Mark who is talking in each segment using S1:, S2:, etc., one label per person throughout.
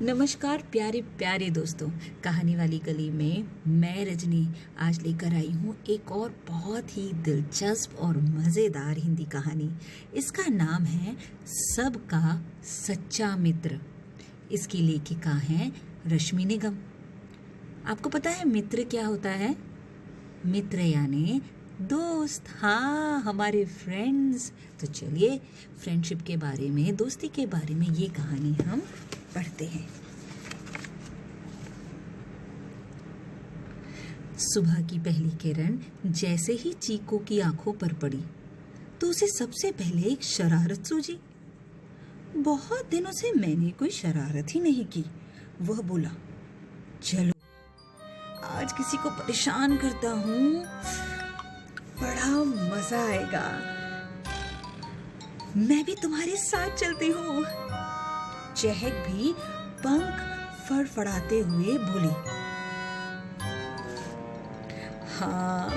S1: नमस्कार प्यारे प्यारे दोस्तों। कहानी वाली गली में मैं रजनी आज लेकर आई हूँ एक और बहुत ही दिलचस्प और मज़ेदार हिंदी कहानी। इसका नाम है सबका सच्चा मित्र। इसकी लेखिका हैं रश्मि निगम। आपको पता है मित्र क्या होता है? मित्र यानी दोस्त, हाँ, हमारे फ्रेंड्स। तो चलिए फ्रेंडशिप के बारे में, दोस्ती के बारे में ये कहानी हम पढ़ते हैं। सुबह की पहली किरण जैसे ही चीकू की आंखों पर पड़ी तो उसे सबसे पहले एक शरारत सूझी। बहुत दिनों से मैंने कोई शरारत ही नहीं की। वह बोला, चलो आज किसी को परेशान करता हूँ, बड़ा मजा आएगा। मैं भी तुम्हारे साथ चलती हूँ। चहक भी पंख फड़फड़ाते हुए बोली, हाँ,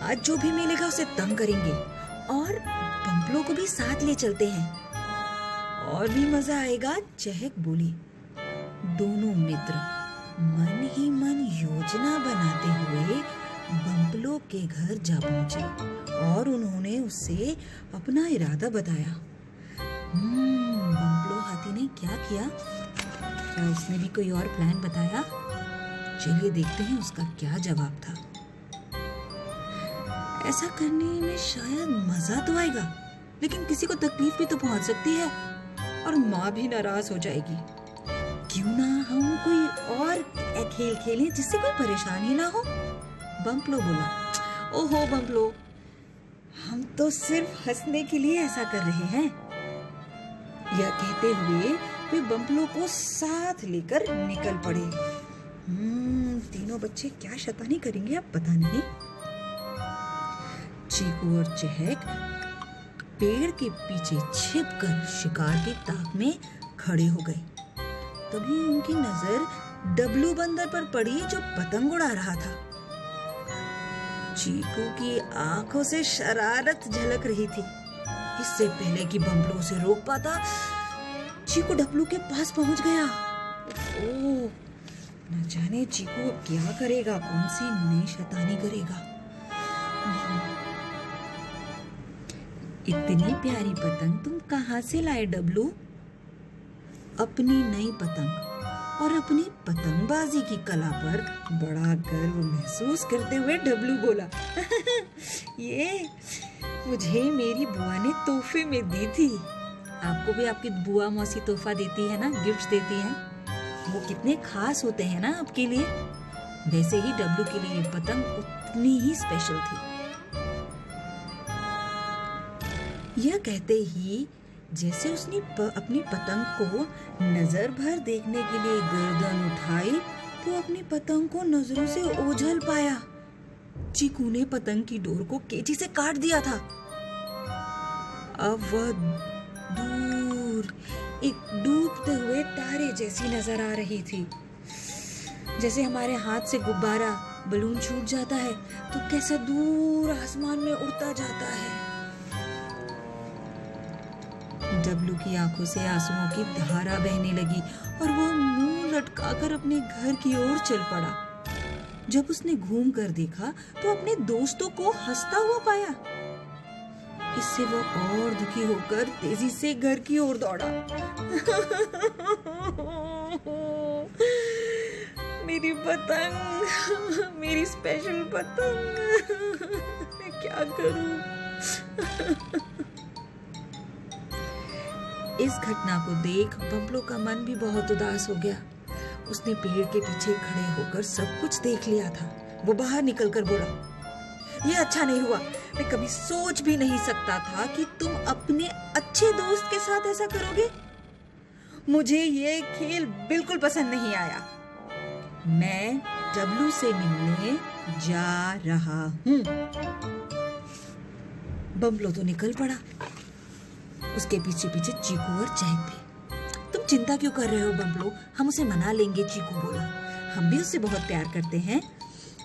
S1: आज जो भी मिलेगा उसे तंग करेंगे और बम्पलों को भी साथ ले चलते हैं, और भी मजा आएगा। चहक बोली। दोनों मित्र मन ही मन योजना बनाते हुए बम्पलों के घर जा पहुंचे और उन्होंने उससे अपना इरादा बताया। बम्पलो हाथी ने क्या किया? क्या उसने भी कोई और प्लान बताया? चलिए देखते हैं उसका क्या जवाब था। ऐसा करने में शायद मजा तो आएगा, लेकिन किसी को तकलीफ भी तो पहुंच सकती है और माँ भी नाराज हो जाएगी। क्यों ना हम कोई और खेल खेलें जिससे कोई परेशानी ना हो? बम्पलो बोला। ओहो बम्पलो, हम तो सिर्फ हंसने के लिए ऐसा कर रहे हैं। यह कहते हुए वे बम्पलो को साथ लेकर निकल पड़े। तीनों बच्चे क्या शैतानी करेंगे अब पता नहीं। चीकू और चहक पेड़ के पीछे छिपकर शिकार की ताक में खड़े हो गए। तभी उनकी नजर डब्लू बंदर पर पड़ी जो पतंग उड़ा रहा था। चीकू की आंखों से शरारत झलक रही थी। इससे पहले कि बम्पलो उसे रोक पाता, चीकू डब्लू के पास पहुंच गया। ओह, न जाने चीकू अब क्या करेगा, कौन सी नई शैतानी करेगा। इतनी प्यारी पतंग तुम कहाँ से लाए डब्लू? अपनी नई पतंग और अपनी पतंगबाजी की कला पर बड़ा गर्व महसूस करते हुए डब्लू बोला, ये मुझे मेरी बुआ ने तोहफे में दी थी। आपको भी आपकी बुआ मौसी तोहफा देती है ना, गिफ्ट्स देती हैं। वो कितने खास होते हैं ना आपके लिए। वैसे ही डब्लू के लिए ये पतंग उतनी ही स्पेशल थी। यह कहते ही जैसे उसने अपनी पतंग को नजर भर देखने के लिए गर्दन उठाई तो अपनी पतंग को नजरों से ओझल पाया। चीकू ने पतंग की डोर को कैंची से काट दिया था। अब वह दूर एक डूबते हुए तारे जैसी नजर आ रही थी। जैसे हमारे हाथ से गुब्बारा बलून छूट जाता है तो कैसे दूर आसमान में उड़ता जाता है। डब्लू की आंखों से आंसुओं की धारा बहने लगी और वो मुंह लटकाकर अपने घर की ओर चल पड़ा। जब उसने घूम कर देखा तो अपने दोस्तों को हंसता हुआ पाया। इससे वो और दुखी होकर तेजी से घर की ओर दौड़ा। मेरी पतंग, मेरी स्पेशल पतंग, मैं क्या करूं? इस घटना को देख बम्पलो का मन भी बहुत उदास हो गया। उसने पेड़ के पीछे खड़े होकर सब कुछ देख लिया था। वो बाहर निकलकर बोला, ये अच्छा नहीं हुआ। मैं कभी सोच भी नहीं सकता था कि तुम अपने अच्छे दोस्त के साथ ऐसा करोगे। मुझे ये खेल बिल्कुल पसंद नहीं आया। मैं डब्लू से मिलने जा रहा हूँ। बम्पलो तो निकल पड़ा। उसके पीछे पीछे चीकू और चहक भी। तुम चिंता क्यों कर रहे हो बम्पलो, हम उसे मना लेंगे। चीकू बोला, हम भी उससे बहुत प्यार करते हैं,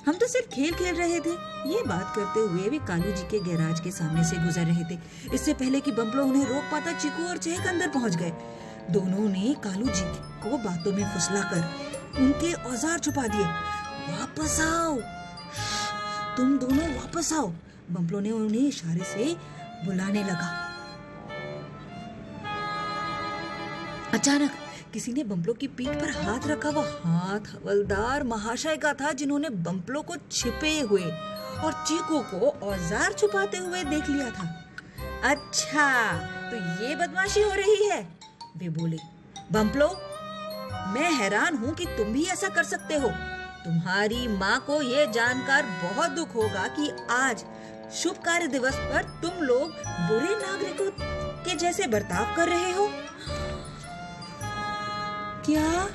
S1: हम तो सिर्फ खेल खेल रहे थे। ये बात करते हुए वे कालू जी के गैराज के सामने से गुजर रहे थे। इससे पहले कि बम्पलो उन्हें रोक पाता, चीकू और चहक अंदर पहुंच गए। दोनों ने कालू जी को बातों में फुसलाकर उनके औजार छुपा दिए। वापस आओ, तुम दोनों वापस आओ, बम्पलो ने उन्हें इशारे से बुलाने लगा। अचानक किसी ने बम्पलो की पीठ पर हाथ रखा। वो हाथ हवलदार महाशय का था, जिन्होंने बम्पलो को छिपे हुए और चीकू को औजार छुपाते हुए देख लिया था। अच्छा, तो ये बदमाशी हो रही है, वे बोले। बम्पलो, मैं हैरान हूँ कि तुम भी ऐसा कर सकते हो। तुम्हारी माँ को ये जानकर बहुत दुख होगा कि आज शुभ कार्य दिवस पर तुम लोग बुरे नागरिकों के जैसे बर्ताव कर रहे हो। क्या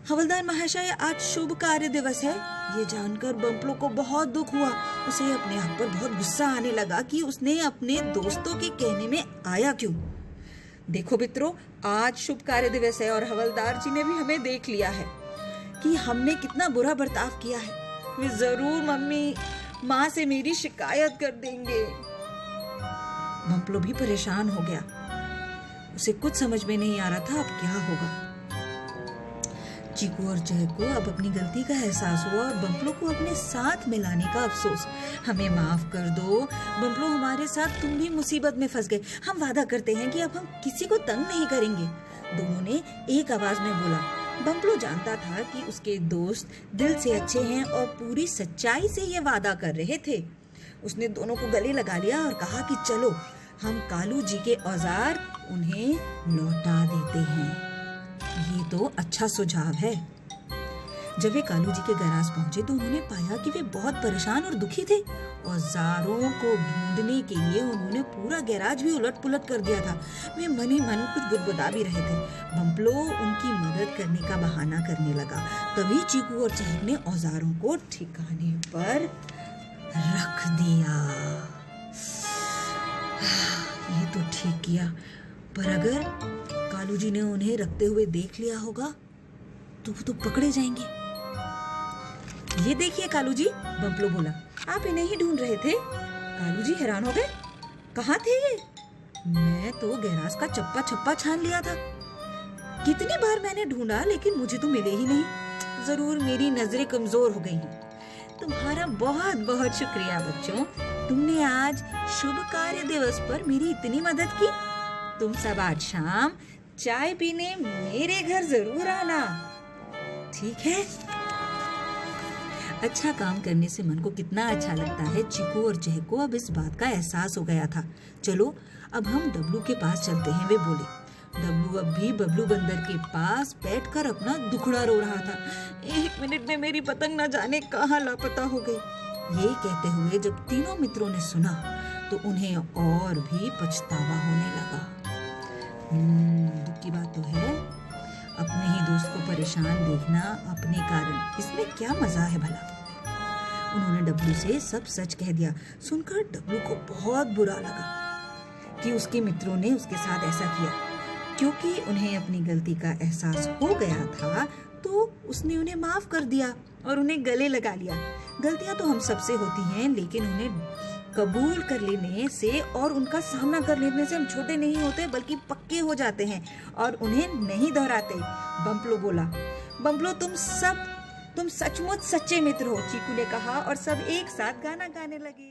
S1: हवलदार महाशय, आज शुभ कार्य दिवस है? ये जानकर बम्पलो को बहुत दुख हुआ। उसे अपने आप पर बहुत गुस्सा आने लगा कि उसने अपने दोस्तों के कहने में आया क्यों। देखो मित्रों, आज शुभ कार्य दिवस है और हवलदार जी ने भी हमें देख लिया है कि हमने कितना बुरा बर्ताव किया है। वे जरूर मम्मी माँ से मेरी शिकायत कर देंगे। बम्पलो भी परेशान हो गया। उसे कुछ समझ में नहीं आ रहा था अब क्या होगा। चीकू और जय को अब अपनी गलती का एहसास हुआ और बम्पलो को अपने साथ मिलाने का अफसोस। हमें माफ कर दो बम्पलो, हमारे साथ तुम भी मुसीबत में फंस गए। हम वादा करते हैं कि अब हम किसी को तंग नहीं करेंगे, दोनों ने एक आवाज में बोला। बम्पलो जानता था कि उसके दोस्त दिल से अच्छे हैं और पूरी सच्चाई से ये वादा कर रहे थे। उसने दोनों को गले लगा लिया और कहा कि चलो हम कालू जी के औजार उन्हें लौटा देते हैं। ये तो अच्छा सुझाव है। जब वे कालू जी के गैराज पहुंचे तो उन्होंने पाया कि वे बहुत परेशान और दुखी थे। औजारों को ढूंढने के लिए उन्होंने पूरा गैराज भी उलट पुलट कर दिया था। वे मन ही मन कुछ बुदबुदा भी रहे थे। बम्पलो उनकी मदद करने का बहाना करने लगा। तभी चीकू और चहक ने औजारों को ठिकाने पर रख दिया। ये तो ठीक किया, पर अगर कालू जी ने उन्हें रखते हुए देख लिया होगा तो वो तो पकड़े जाएंगे। ये देखिए कालू जी, बम्पलो बोला, आप इन्हें ही ढूंढ रहे थे? कालू जी हैरान हो गए। कहाँ थे ये? मैं तो गैराज का चप्पा छप्पा छान लिया था। कितनी बार मैंने ढूंढा लेकिन मुझे तो मिले ही नहीं। जरूर मेरी नजरें कमजोर हो गई हैं। तुम्हारा बहुत बहुत शुक्रिया बच्चों, तुमने आज शुभ कार्य दिवस पर मेरी इतनी मदद की। तुम सब आज शाम चाय पीने मेरे घर जरूर आना, ठीक है? अच्छा काम करने से मन को कितना अच्छा लगता है। चीकू और जय को अब इस बात का एहसास हो गया था। चलो अब हम डब्लू के पास चलते हैं, वे बोले। डब्लू अब भी बबलू बंदर के पास बैठकर अपना दुखड़ा रो रहा था। 1 मिनट में मेरी पतंग न जाने कहाँ लापता हो गई। ये कहते हुए जब तीनों मित्रों ने सुना तो उन्हें और भी पछतावा होने लगा। दुख की बात तो है, अपने ही दोस्त को परेशान देखना अपने कारण, इसमें क्या मजा है भला। उन्होंने डब्लू से सब सच कह दिया। सुनकर डब्लू को बहुत बुरा लगा कि उसके मित्रों ने उसके साथ ऐसा किया। क्योंकि उन्हें अपनी गलती का एहसास हो गया था तो उसने उन्हें माफ कर दिया और उन्हें गले लगा लिया। गलतियां तो हम सबसे होती हैं, लेकिन उन्हें कबूल कर लेने से और उनका सामना कर लेने से हम छोटे नहीं होते बल्कि पक्के हो जाते हैं और उन्हें नहीं दोहराते। बम्पलो बोला। बम्पलो, तुम सचमुच सच्चे मित्र हो, चीकू ने कहा और सब एक साथ गाना गाने लगे।